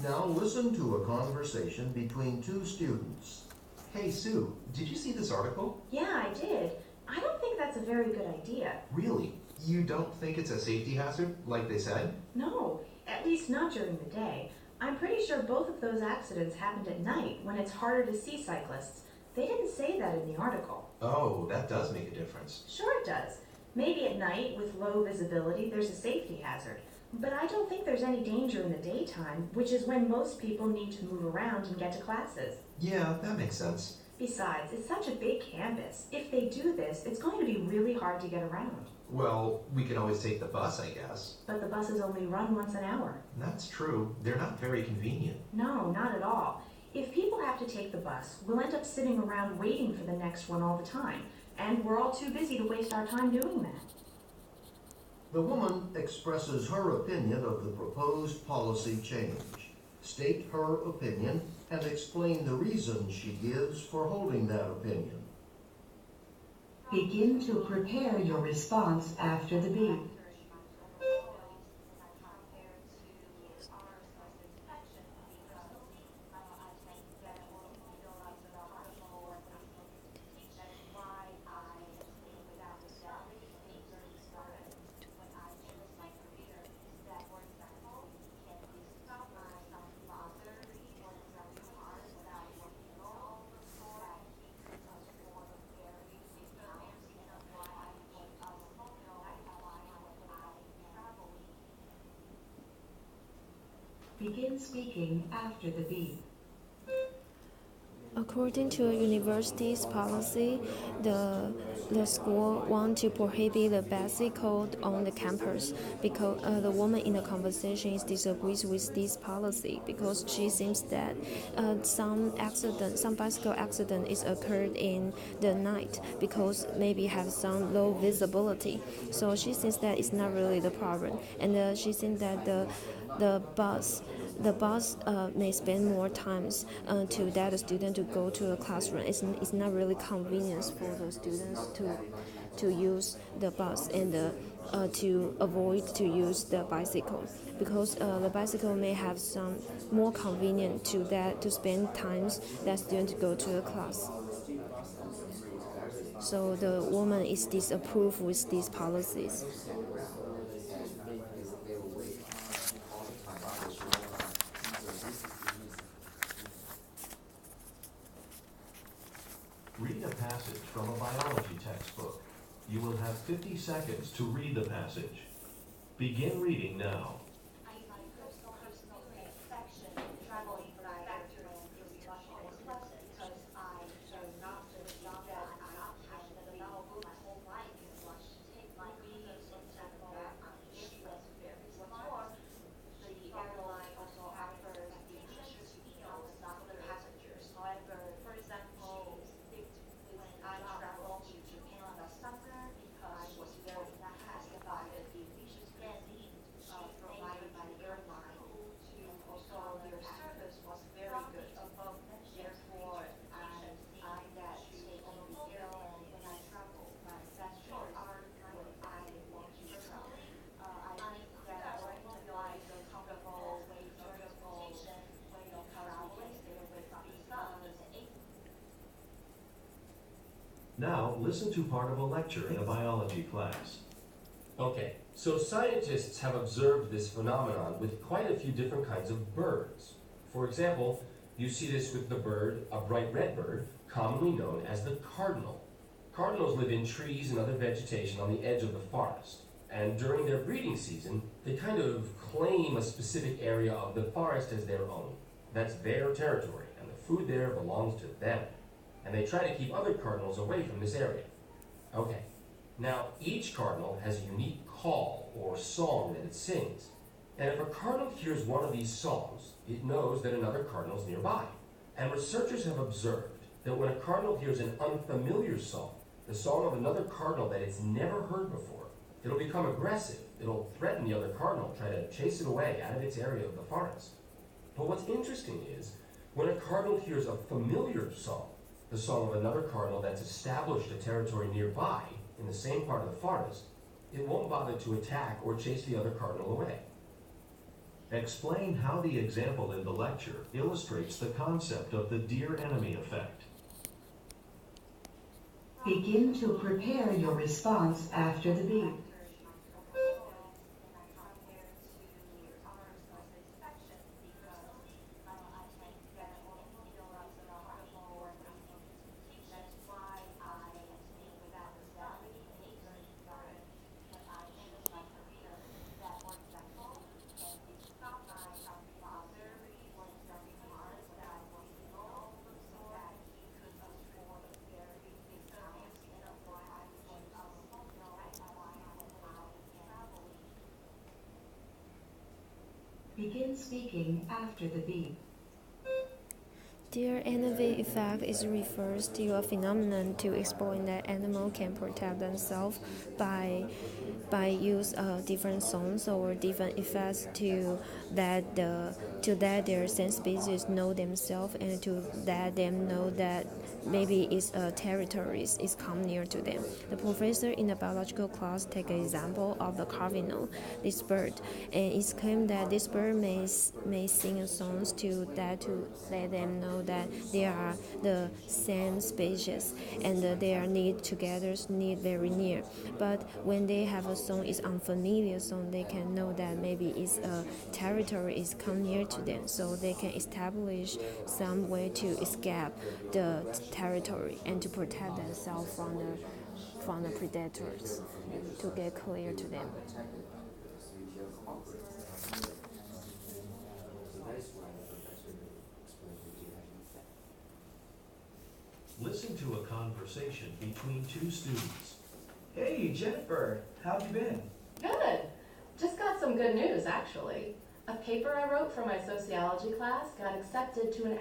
Now listen to a conversation between two students. Hey Sue, did you see this article? Yeah, I did. I don't think that's a very good idea. Really? You don't think it's a safety hazard, like they said? No, at least not during the day. I'm pretty sure both of those accidents happened at night when it's harder to see cyclists. They didn't say that in the article. Oh, that does make a difference. Sure it does. Maybe at night, with low visibility, there's a safety hazard. But I don't think there's any danger in the daytime, which is when most people need to move around and get to classes. Yeah, that makes sense. Besides, it's such a big campus. If they do this, it's going to be really hard to get around. Well, we can always take the bus, I guess. But the buses only run once an hour. That's true. They're not very convenient. No, not at all. If people have to take the bus, we'll end up sitting around waiting for the next one all the time. And we're all too busy to waste our time doing that. The woman expresses her opinion of the proposed policy change. State her opinion and explain the reason she gives for holding that opinion. Begin to prepare your response after the beep. Begin speaking after the beep. According to a university's policy, the school want to prohibit the bicycle on the campus because the woman in the conversation disagrees with this policy because she thinks that some bicycle accident is occurred in the night because maybe have some low visibility. So she thinks that it's not really the problem, and she thinks that the bus may spend more times to that the student to go to a classroom. It's not really convenient for the students to use the bus and to avoid to use the bicycle because the bicycle may have some more convenient to spend times that student go to the class. So the woman is disapproved with these policies. Read a passage from a biology textbook. You will have 50 seconds to read the passage. Begin reading now. Now, listen to part of a lecture in a biology class. Okay, so scientists have observed this phenomenon with quite a few different kinds of birds. For example, you see this with the bird, a bright red bird, commonly known as the cardinal. Cardinals live in trees and other vegetation on the edge of the forest. And during their breeding season, they kind of claim a specific area of the forest as their own. That's their territory, and the food there belongs to them. And they try to keep other cardinals away from this area. Okay, now each cardinal has a unique call or song that it sings. And if a cardinal hears one of these songs, it knows that another cardinal is nearby. And researchers have observed that when a cardinal hears an unfamiliar song, the song of another cardinal that it's never heard before, it'll become aggressive. It'll threaten the other cardinal, try to chase it away out of its area of the forest. But what's interesting is, when a cardinal hears a familiar song, the song of another cardinal that's established a territory nearby in the same part of the forest, it won't bother to attack or chase the other cardinal away. Explain how the example in the lecture illustrates the concept of the deer enemy effect. Begin to prepare your response after the beep. Begin speaking after the beep. Deer envy effect is refers to a phenomenon to explain that animal can protect themselves by use different songs or different effects to let their same species know themselves and to let them know that maybe its territories is come near to them. The professor in the biological class take an example of the cardinal, this bird, and it's claimed that this bird may sing songs to let them know that they are the same species and they are need together, need very near. But when they have a song is unfamiliar song, they can know that maybe it's a territory is come near to them, so they can establish some way to escape the territory and to protect themselves from the predators to get clear to them. Listen to a conversation between two students. Hey, Jennifer, how have you been? Good. Just got some good news, actually. A paper I wrote for my sociology class got accepted to an